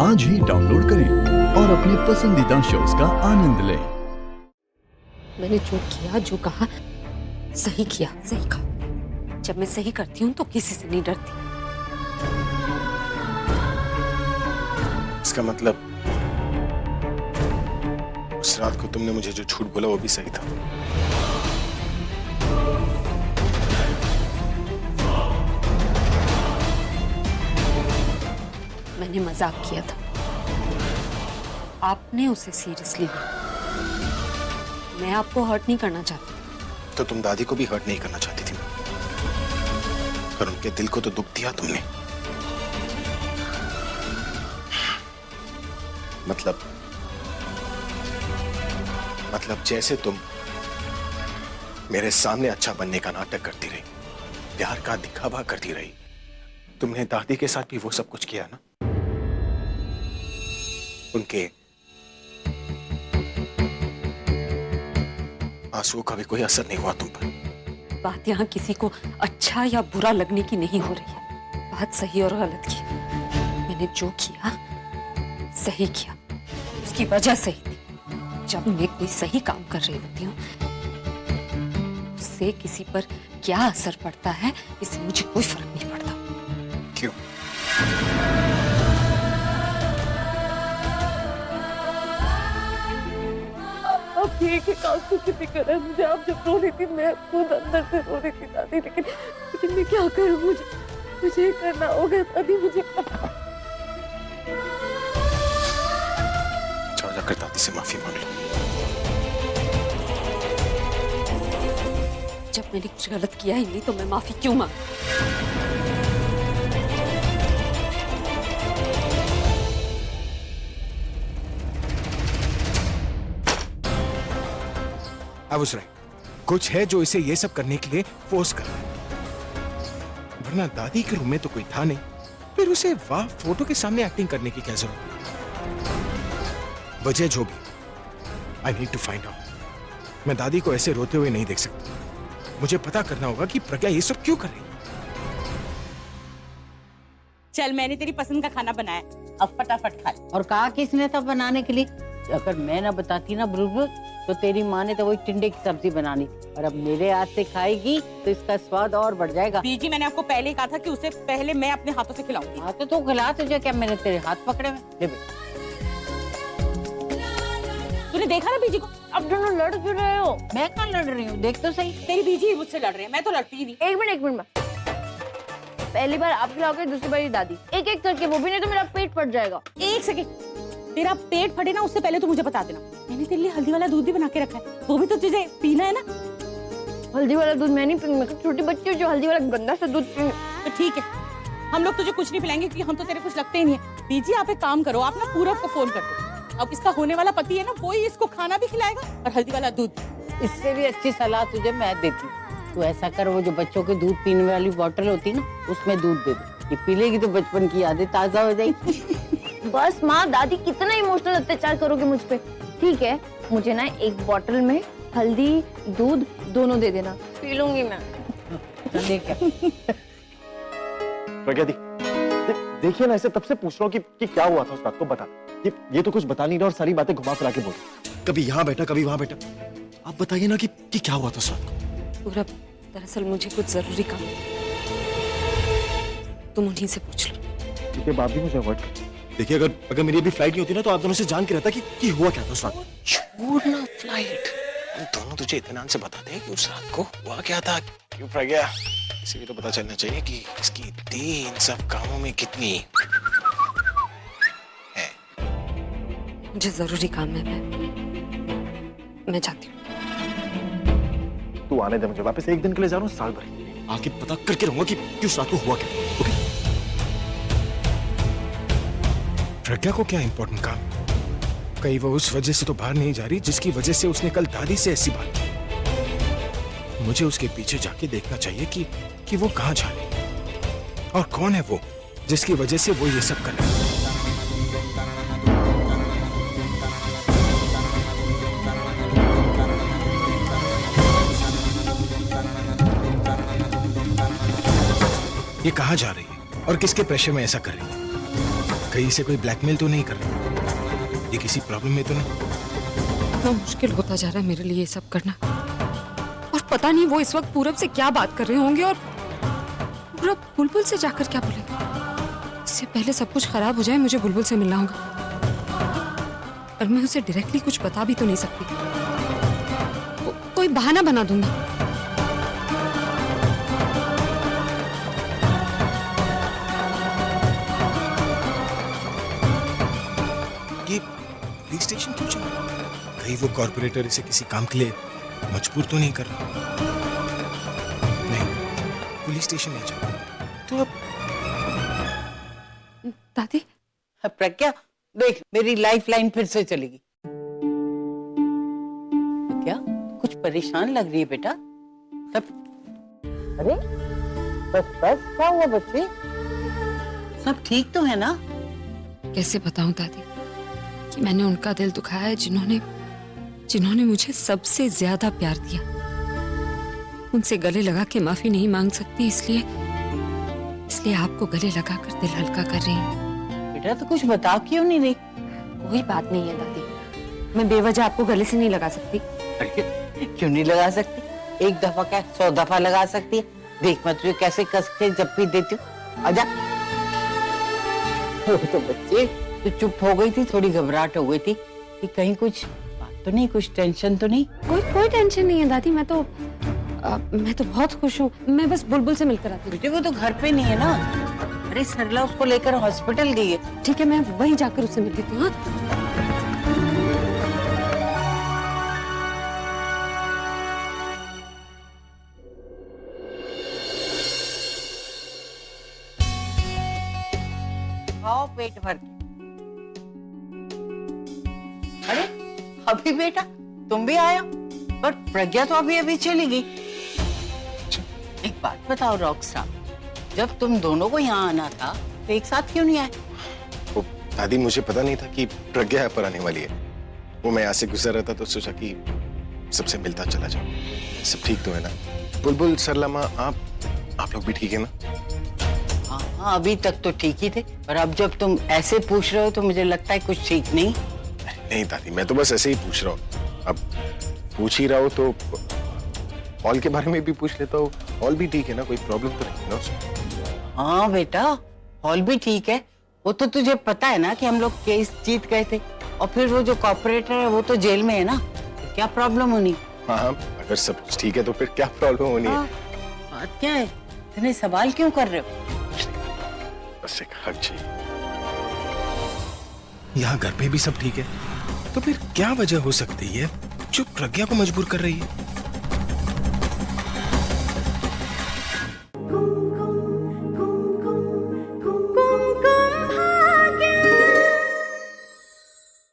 आज ही डाउनलोड करें और अपने पसंदीदा शोज का आनंद लें। मैंने जो किया, जो कहा, सही किया, सही कहा। जब मैं सही करती हूँ तो किसी से नहीं डरती। इसका मतलब उस रात को तुमने मुझे जो झूठ बोला वो भी सही था। मैंने मजाक किया था, आपने उसे सीरियसली लिया। मैं आपको हर्ट नहीं करना चाहती। तो तुम दादी को भी हर्ट नहीं करना चाहती थी, पर उनके दिल को तो दुख दिया तुमने। मतलब जैसे तुम मेरे सामने अच्छा बनने का नाटक करती रही, प्यार का दिखावा करती रही, तुमने दादी के साथ भी वो सब कुछ किया ना। उनके आंसुओं का भी कोई असर नहीं हुआ तुम पर। बात यहाँ किसी को अच्छा या बुरा लगने की नहीं हो रही है, बात सही और गलत की। मैंने जो किया सही किया, उसकी वजह सही थी। जब मैं कोई सही काम कर रही होती हूँ, उससे किसी पर क्या असर पड़ता है इससे मुझे कोई फर्क नहीं पड़ता। क्यों? अब ठीक है, काकू की फिक्र है मुझे। आप जब रो रही थी मैं खुद अंदर से रो रही थी दादी, लेकिन मैं क्या करूं? मुझे करना होगा दादी, मुझे। जाओ जाकर दादी से माफी मांग लो। जब मैंने कुछ गलत किया ही नहीं तो मैं माफी क्यों मांगूं? I was right. कुछ है जो इसे ये सब करने के लिए फोर्स कर रहा है, वरना दादी के रूम में तो कोई था नहीं, फिर उसे वाह फोटो के सामने एक्टिंग करने की क्या जरूरत? वजह जो भी, I need to find out. मैं दादी को ऐसे रोते हुए नहीं देख सकता। मुझे पता करना होगा कि प्रज्ञा ये सब क्यों कर रही है। चल, मैंने तेरी पसंद का खाना बनाया, अब फटाफट खा। और कहा किसने था बनाने के लिए? अगर मैं ना बताती ना बुलबुल, तो तेरी माँ ने तो वही टिंडे की सब्जी बनानी, और अब मेरे हाथ से खाएगी तो इसका स्वाद और बढ़ जाएगा। बीजी, मैंने आपको पहले ही कहा था कि उसे पहले मैं अपने हाथों से खिलाऊंगी। हाँ तो तू खिला, तुझे क्या मैंने तेरे हाथ पकड़े हुए? ले बेटा। तूने देखा ना बीजी को? अब दोनों लड़ क्यों रहे हो? मैं कहाँ लड़ रही हूँ, देख तो सही। तेरी बीजी ही मुझसे लड़ रही है, मैं तो लड़ती ही नहीं। एक मिनट पहली बार आप खिलाओगे, दूसरी बार दादी। एक एक करके, वो भी नहीं तो मेरा पेट फट जाएगा। एक सेकंड, तेरा पेट फटे ना उससे पहले तो मुझे बता देना। मैंने तेरे लिए हल्दी वाला दूध भी बना के रखा है, वो भी तो तुझे पीना है ना। हल्दी वाला दूध मैं नहीं पीऊंगी, छोटी बच्ची हो जो हल्दी वाला गंदा सा दूध पीऊंगी। तो ठीक है, हम लोग तुझे कुछ नहीं पिलाएंगे क्योंकि हम तो तेरे कुछ लगते ही नहीं है। बीजी, आप एक काम करो, आप ना पूरब को फोन कर दो। अब इसका होने वाला पति है ना, वो ही इसको खाना भी खिलाएगा और हल्दी वाला दूध। इससे भी अच्छी सलाह तुझे मैं देती हूँ। तू ऐसा कर, वो जो बच्चों के दूध पीने वाली बोतल होती है ना, उसमें दूध दे दे। ये पी लेगी तो बचपन की यादें ताजा हो जाएगी। बस माँ, दादी कितना इमोशनल अत्याचार करोगे मुझ पे? ठीक है, मुझे ना एक बोतल में हल्दी दूध दोनों दे देना, पी लूंगी मैं। प्रज्ञा दी, देखिए ना, इसे तब से पूछ रहा हूँ कि क्या हुआ था उस रात को, बता। ये तो कुछ बता नहीं रहा और सारी बातें घुमा फिरा के बोल, कभी यहाँ बैठा कभी वहां बैठा। आप बताइए ना कि क्या हुआ था उस रात को। पूरब, दरअसल मुझे कुछ जरूरी काम है, तुम उन्हीं से पूछ लो। ठीक है, बाप भी मुझे अवॉइड कर। देखिए, अगर मेरी अभी फ्लाइट नहीं होती ना, तो आप दोनों से जान के रहता कि हुआ क्या था उस रात। छोड़ना फ्लाइट, हम दोनों तुझे इत्मीनान से बताते हैं कि उस रात को हुआ क्या था। क्यों प्रज्ञा, इसे भी तो पता चलना चाहिए कि इसकी दी इन सब कामों में कितनी है। मुझे जरूरी काम है, मैं जाती हूँ। तू आने दे मुझे, वापस एक दिन के लिए जा रहा हूँ, साल भर आके पता करके रहूंगा कि उस रात को हुआ क्या। ओके? प्रज्ञा को क्या इंपॉर्टेंट काम? कहीं वो उस वजह से तो बाहर नहीं जा रही जिसकी वजह से उसने कल दादी से ऐसी बात की। मुझे उसके पीछे जाके देखना चाहिए कि वो कहाँ जा रही है और कौन है वो जिसकी वजह से वो ये सब कर रहा है। ये कहाँ जा रही है और किसके प्रेशर में ऐसा कर रही है? कहीं से कोई ब्लैकमेल तो नहीं कर रहा? ये किसी प्रॉब्लम में तो नहीं? इतना मुश्किल होता जा रहा है मेरे लिए ये सब करना। और पता नहीं वो इस वक्त पूरब से क्या बात कर रहे होंगे और पूरब बुलबुल से जाकर क्या बोलेगा। इससे पहले सब कुछ खराब हो जाए मुझे बुलबुल से मिलना होगा। और मैं उसे डायरेक्टली कुछ बता भी तो नहीं सकती। कोई बहाना बना दूंगी। ये पुलिस स्टेशन क्यों चला? कहीं वो कॉर्पोरेटर इसे किसी काम के लिए मजबूर तो नहीं कर रहा? नहीं, पुलिस स्टेशन नहीं चला तो अब दादी प्रज्ञा देख, मेरी लाइफ लाइन फिर से चलेगी। क्या कुछ परेशान लग रही है बेटा? तब अरे बस बस, क्या हुआ बच्चे? सब ठीक तो है ना? कैसे बताऊं दादी कि मैंने उनका दिल दुखाया है जिन्होंने मुझे सबसे ज्यादा प्यार दिया। उनसे गले लगा के माफी नहीं मांग सकती, इसलिए आपको गले लगा कर दिल हल्का कर रही हूँ। बेटा तो कुछ बता क्यों नहीं रही? कोई बात नहीं है दादी, मैं बेवजह आपको गले से नहीं लगा सकती। अरे क्यों नहीं लगा सकती? एक दफा क्या 100 दफा लगा सकती है। देख मैं तुझे कैसे कस के जप्पी देती हूँ। आजा। तो बच्चे तो चुप हो गई थी, थोड़ी घबराहट हो गई थी कि कहीं कुछ बात तो नहीं, कुछ टेंशन तो नहीं? कोई टेंशन नहीं है दादी, मैं तो बहुत खुश हूँ। मैं बस बुलबुल से मिलकर आती हूँ। बेटे वो तो घर पे नहीं है ना। अरे सरला उसको लेकर हॉस्पिटल गई है। ठीक है, मैं वहीं जाकर उससे मिल लेती हूँ। हाँ? खाओ पेट भर के। अरे अभी बेटा तुम भी आए हो? पर प्रज्ञा तो अभी चली गई। एक बात बताओ रॉकस्टार, जब तुम दोनों को यहाँ आना था तो एक साथ क्यों नहीं आए? वो दादी मुझे पता नहीं था कि प्रज्ञा यहाँ पर आने वाली है। वो मैं यहाँ से गुजर रहा था तो सोचा कि सबसे मिलता चला जाऊं। सब ठीक तो है ना? बुलबुल, सरला माँ, आप लोग भी ठीक है ना? हाँ अभी तक तो ठीक ही थे, पर अब जब तुम ऐसे पूछ रहे हो तो मुझे लगता है कुछ ठीक नहीं। नहीं दादी, मैं तो बस ऐसे ही पूछ रहा हूँ। अब पूछ ही रहा हूँ तो हॉल के बारे में भी पूछ लेता हूँ। हॉल भी ठीक है ना? कोई प्रॉब्लम तो नहीं है ना उसमें? हाँ बेटा हॉल भी ठीक है। वो तो तुझे पता है ना कि हम लोग केस जीत गए थे, और फिर वो जो कॉर्पोरेटर है वो तो जेल में है ना, तो क्या प्रॉब्लम होनी? हाँ, अगर सब कुछ ठीक है तो फिर क्या प्रॉब्लम होनी है? बात क्या है? इतने सवाल क्यों कर रहे हो? बस एक हक चाहिए। यहाँ घर पे भी सब ठीक है, तो फिर क्या वजह हो सकती है जो प्रज्ञा को मजबूर कर रही है?